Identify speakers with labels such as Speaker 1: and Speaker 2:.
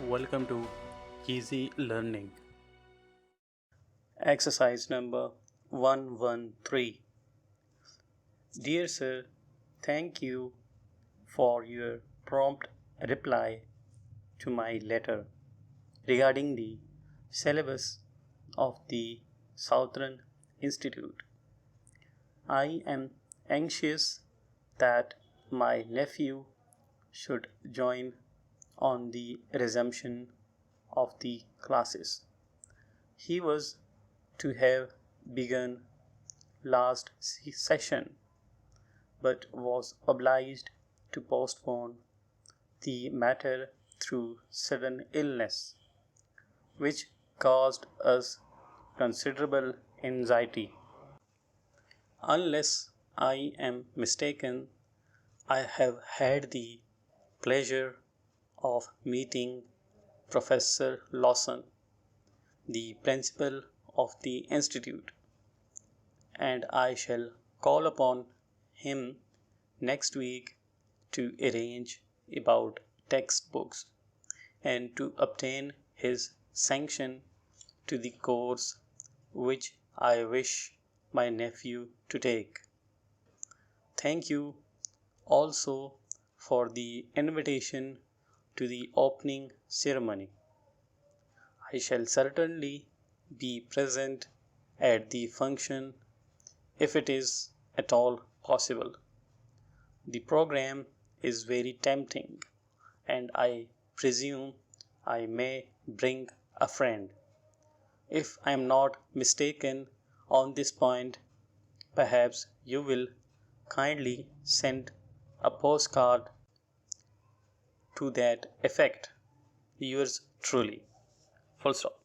Speaker 1: Welcome to Easy Learning. Exercise number 113. Dear Sir, thank you for your prompt reply to my letter regarding the syllabus of the Southern Institute. I am anxious that my nephew should join on the resumption of the classes. He was to have begun last session but was obliged to postpone the matter through sudden illness, which caused us considerable anxiety. Unless I am mistaken, I have had the pleasure of meeting Professor Lawson, the principal of the institute, and I shall call upon him next week to arrange about textbooks and to obtain his sanction to the course which I wish my nephew to take. Thank you also for the invitation to the opening ceremony. I shall certainly be present at the function if it is at all possible. The program is very tempting, and I presume I may bring a friend. If I am not mistaken on this point, perhaps you will kindly send a postcard to that effect. Yours truly. Full stop.